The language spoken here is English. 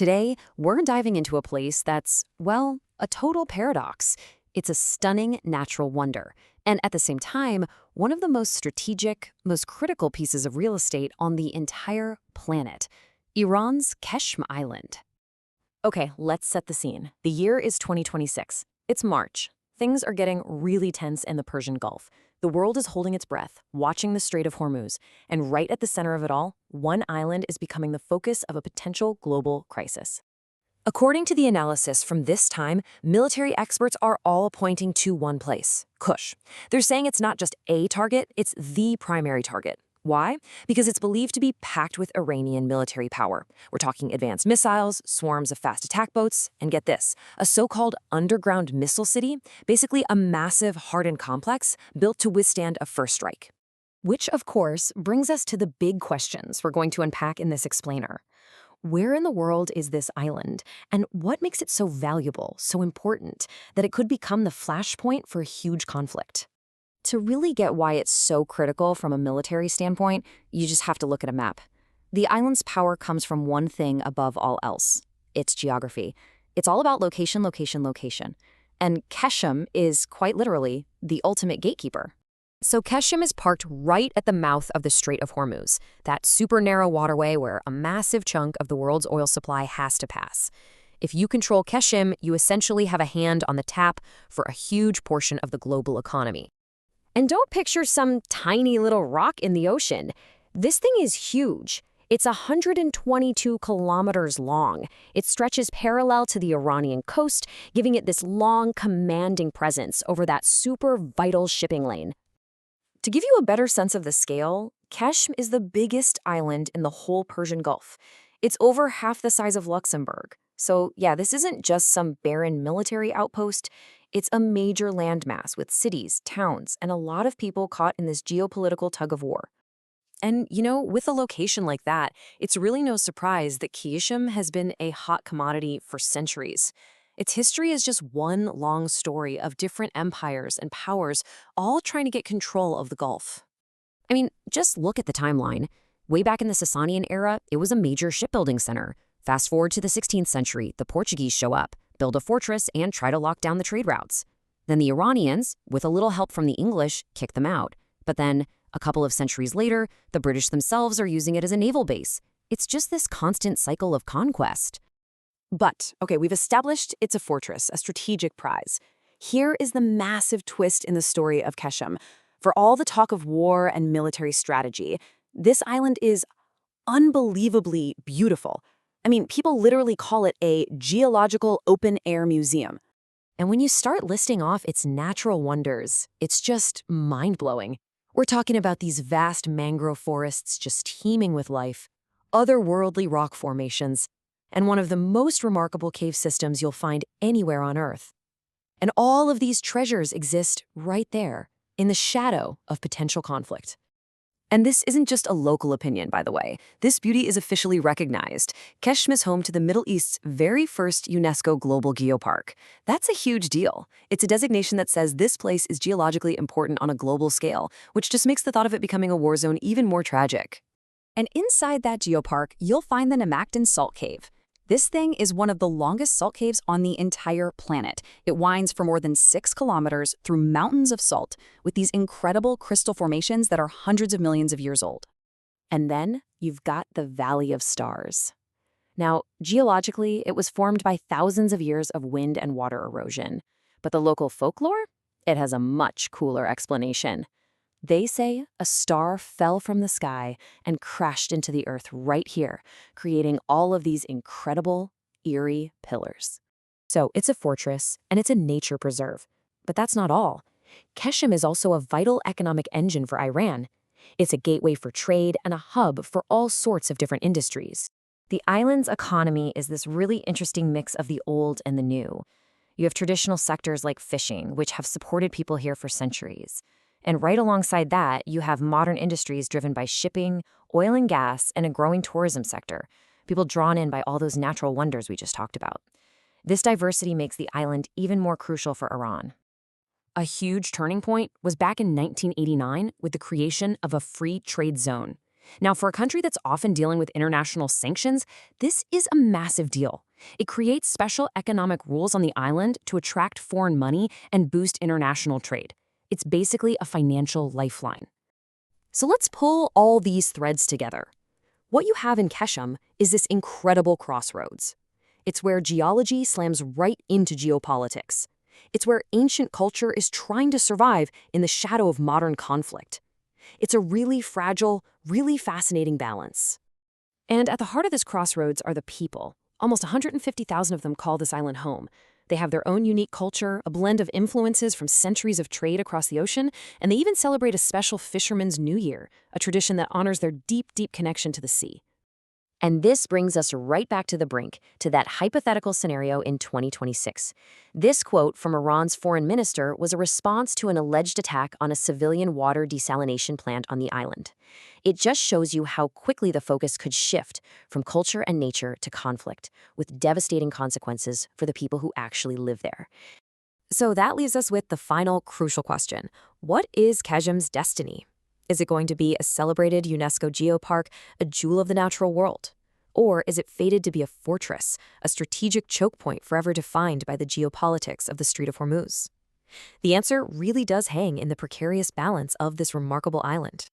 Today, we're diving into a place that's, well, a total paradox. It's a stunning natural wonder, and at the same time, one of the most strategic, most critical pieces of real estate on the entire planet, Iran's Qeshm Island. Okay, let's set the scene. The year is 2026. It's March. Things are getting really tense in the Persian Gulf. The world is holding its breath, watching the Strait of Hormuz, and right at the center of it all, one island is becoming the focus of a potential global crisis. According to the analysis from this time, military experts are all pointing to one place, Qeshm. They're saying it's not just a target, it's the primary target. Why? Because it's believed to be packed with Iranian military power. We're talking advanced missiles, swarms of fast attack boats, and get this, a so-called underground missile city, basically a massive hardened complex built to withstand a first strike. Which, of course, brings us to the big questions we're going to unpack in this explainer. Where in the world is this island, and what makes it so valuable, so important, that it could become the flashpoint for a huge conflict? To really get why it's so critical from a military standpoint, you just have to look at a map. The island's power comes from one thing above all else: its geography. It's all about location, location, location. And Qeshm is, quite literally, the ultimate gatekeeper. So Qeshm is parked right at the mouth of the Strait of Hormuz, that super narrow waterway where a massive chunk of the world's oil supply has to pass. If you control Qeshm, you essentially have a hand on the tap for a huge portion of the global economy. And don't picture some tiny little rock in the ocean. This thing is huge. It's 122 kilometers long. It stretches parallel to the Iranian coast, giving it this long, commanding presence over that super vital shipping lane. To give you a better sense of the scale, Qeshm is the biggest island in the whole Persian Gulf. It's over half the size of Luxembourg. So yeah, this isn't just some barren military outpost. It's a major landmass with cities, towns, and a lot of people caught in this geopolitical tug of war. And, with a location like that, it's really no surprise that Qeshm has been a hot commodity for centuries. Its history is just one long story of different empires and powers all trying to get control of the Gulf. I mean, just look at the timeline. Way back in the Sasanian era, it was a major shipbuilding center. Fast forward to the 16th century, the Portuguese show up, build a fortress, and try to lock down the trade routes. Then the Iranians, with a little help from the English, kick them out. But then, a couple of centuries later, the British themselves are using it as a naval base. It's just this constant cycle of conquest. But, okay, we've established it's a fortress, a strategic prize. Here is the massive twist in the story of Qeshm. For all the talk of war and military strategy, this island is unbelievably beautiful. I mean, people literally call it a geological open-air museum. And when you start listing off its natural wonders, it's just mind-blowing. We're talking about these vast mangrove forests just teeming with life, otherworldly rock formations, and one of the most remarkable cave systems you'll find anywhere on Earth. And all of these treasures exist right there, in the shadow of potential conflict. And this isn't just a local opinion, by the way. This beauty is officially recognized. Qeshm is home to the Middle East's very first UNESCO Global Geopark. That's a huge deal. It's a designation that says this place is geologically important on a global scale, which just makes the thought of it becoming a war zone even more tragic. And inside that geopark, you'll find the Namaktan Salt Cave. This thing is one of the longest salt caves on the entire planet. It winds for more than 6 kilometers through mountains of salt with these incredible crystal formations that are hundreds of millions of years old. And then you've got the Valley of Stars. Now, geologically, it was formed by thousands of years of wind and water erosion. But the local folklore? It has a much cooler explanation. They say a star fell from the sky and crashed into the earth right here, creating all of these incredible, eerie pillars. So it's a fortress, and it's a nature preserve. But that's not all. Qeshm is also a vital economic engine for Iran. It's a gateway for trade and a hub for all sorts of different industries. The island's economy is this really interesting mix of the old and the new. You have traditional sectors like fishing, which have supported people here for centuries. And right alongside that, you have modern industries driven by shipping, oil and gas, and a growing tourism sector, people drawn in by all those natural wonders we just talked about. This diversity makes the island even more crucial for Iran. A huge turning point was back in 1989 with the creation of a free trade zone. Now, for a country that's often dealing with international sanctions, this is a massive deal. It creates special economic rules on the island to attract foreign money and boost international trade. It's basically a financial lifeline. So let's pull all these threads together. What you have in Qeshm is this incredible crossroads. It's where geology slams right into geopolitics. It's where ancient culture is trying to survive in the shadow of modern conflict. It's a really fragile, really fascinating balance. And at the heart of this crossroads are the people. Almost 150,000 of them call this island home. They have their own unique culture, a blend of influences from centuries of trade across the ocean, and they even celebrate a special Fisherman's New Year, a tradition that honors their deep, deep connection to the sea. And this brings us right back to the brink, to that hypothetical scenario in 2026. This quote from Iran's foreign minister was a response to an alleged attack on a civilian water desalination plant on the island. It just shows you how quickly the focus could shift from culture and nature to conflict, with devastating consequences for the people who actually live there. So that leaves us with the final crucial question. What is Qeshm's destiny? Is it going to be a celebrated UNESCO geopark, a jewel of the natural world? Or is it fated to be a fortress, a strategic choke point forever defined by the geopolitics of the Strait of Hormuz? The answer really does hang in the precarious balance of this remarkable island.